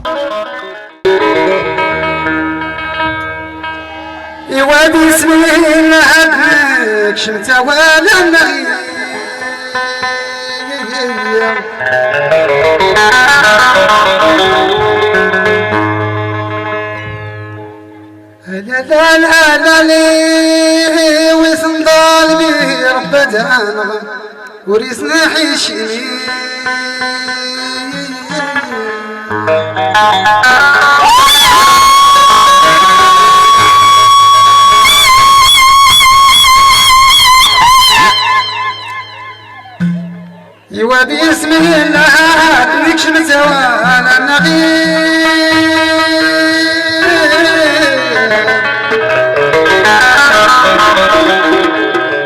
إوا بسم الله عبدك شمتا ولا نغيب لا لا لا لا لي وسنضال بي رب دانا وريسنا حيشني يوا بسم الله عبدك شمتا ولا نغيب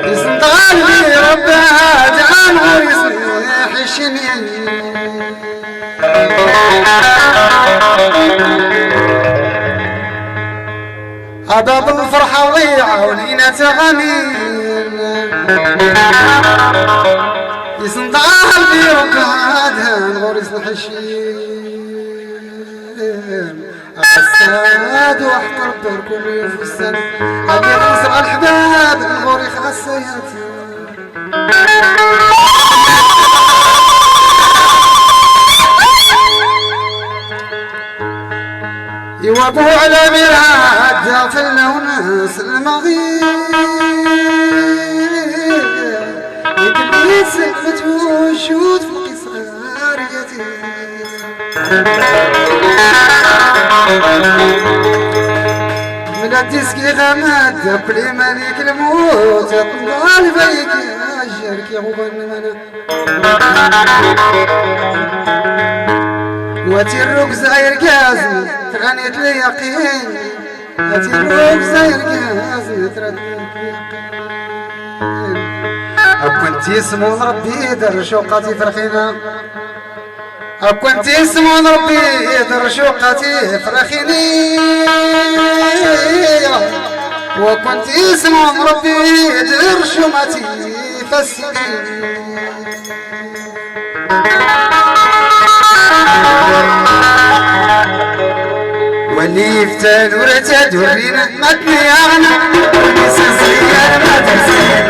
يسنطال لي رب دعم ويصلح الشنين أباب الفرحة وضيعة ولينا تغنين يسنطال لي رب دعم ويصلح الشنين الساد واحتر الدار في السنة أبي نصر الحباب الغوري خاصيات يوابو على ميراد دافلنا وناس المغيب يدني سقفت وشوت في القصار يتيم من الديسكي غماد بلي مالك الموت طال فيك اجرك يا غبن منا وتيروك زاير كازم تغنيت لي يقين وتيروك زاير كازم ترديت لي يقين كنت اسمو ربي در شوقاتي فرخينا كنت اسمو ربي در شوقاتي فرخيني وكنت اسمو ربي در شوماتي فسقيني واللي يفتن ورتد ورينا متني اغنى سنسير ما تنسين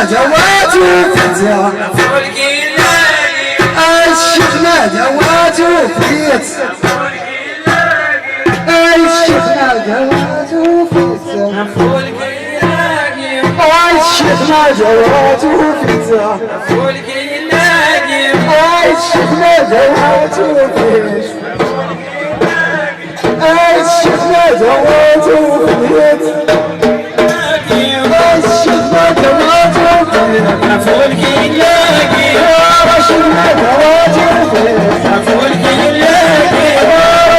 جوات وفتة الشيخنا جوات وفيت الشيخنا جوات وفتة الشيخنا جوات وفتة الشيخنا جوات وفيت الشيخنا جوات وفيت الشيخنا جوات وفيت فولك يلاقي رشدنا جوات وفيت فولك يلاقي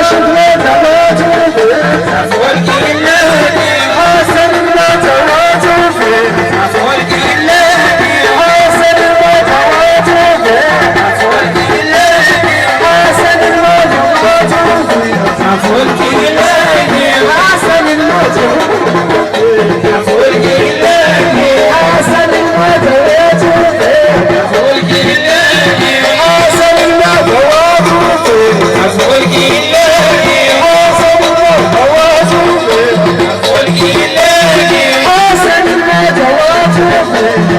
رشدنا جوات وفيت فولك يلاقي حسننا جوات وفيت فولك يلاقي حسننا جوات وفيت فولك يلاقي حسننا جوات وفيت فولك يلاقي حسننا جوات وفيت فولك يلاقي حسن المدوات وفيت فولك يلاقي حسن المدوات وفيت فولك يلاقي حسن المدوات وفيت فولك يلاقي حسن المدوات وفيت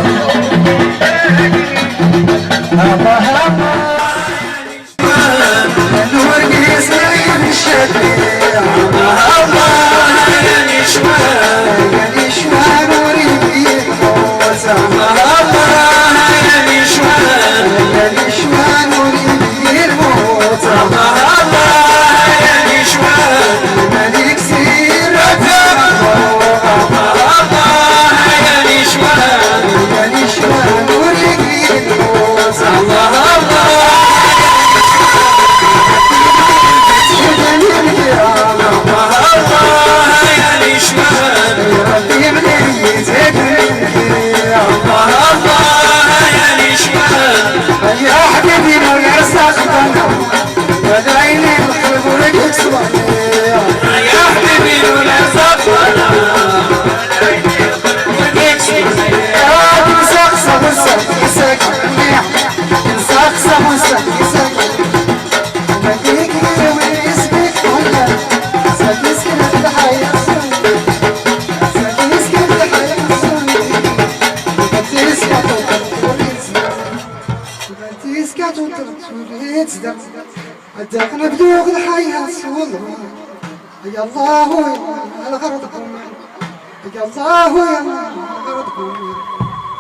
الله نور قيسي بالشفيع الله يا نشوان يا نشوان وريد موسى الله يا نشوان يا نشوان وريد موسى الله يا نشوان ملك سير الله يا نشوان يا نشوان وريد موسى الله الله يا نشوان ربي مني تدري الله يا نشوان يا حبيبي لو يرزقنا ودعيني بحبك يكسبني يا حبيبي ولا صفنا دقنا بلوغ الحياة والله يا الله يا الغرضكم يا الله يا الغرضكم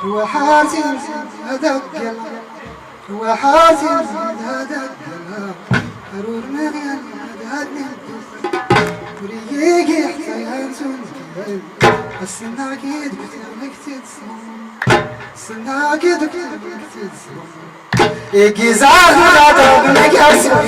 هو حاتم هذا القلب هو حاتم هذا القلب أرور مغيان هذا القلب وريقي حتى ينسون السنة أكيد كتبك تتسمع السنة أكيد كتبك تتسمع إيكي زعل لا تغنك أسمع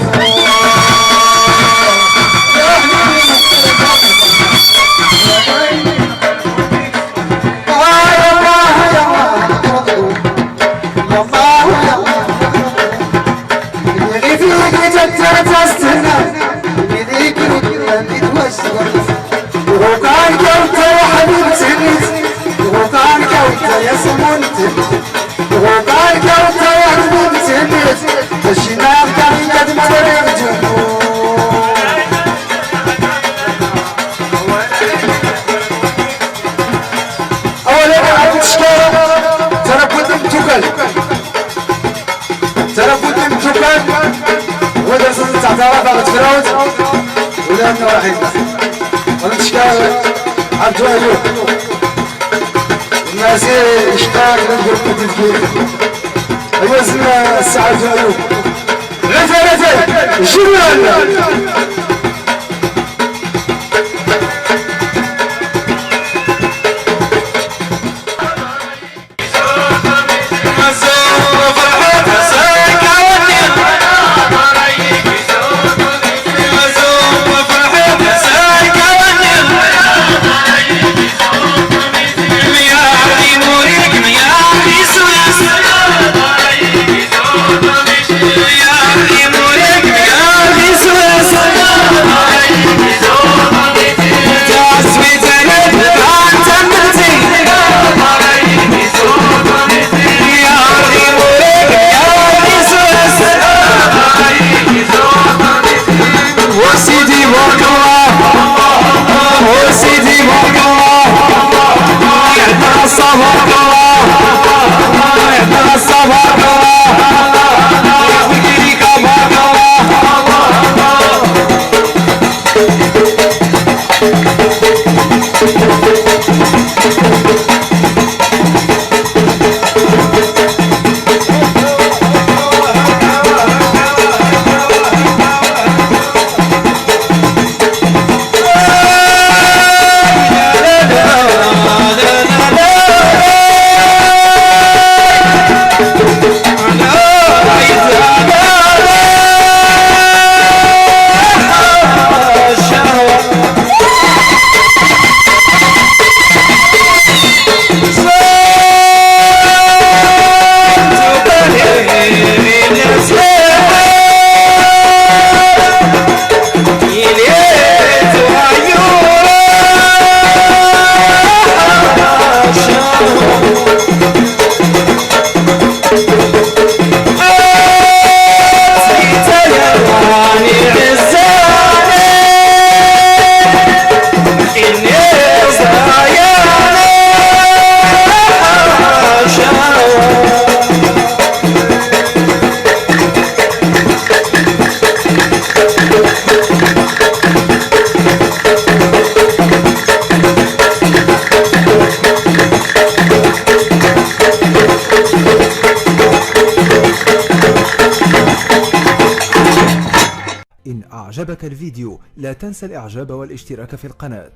ولأنه رحيم ونشكر عبدو أيوب الناس يشتاق للقرب التفكير أيوزن السعد أيوب غفلة شمال يا أعجبك الفيديو لا تنسى الإعجاب والاشتراك في القناة.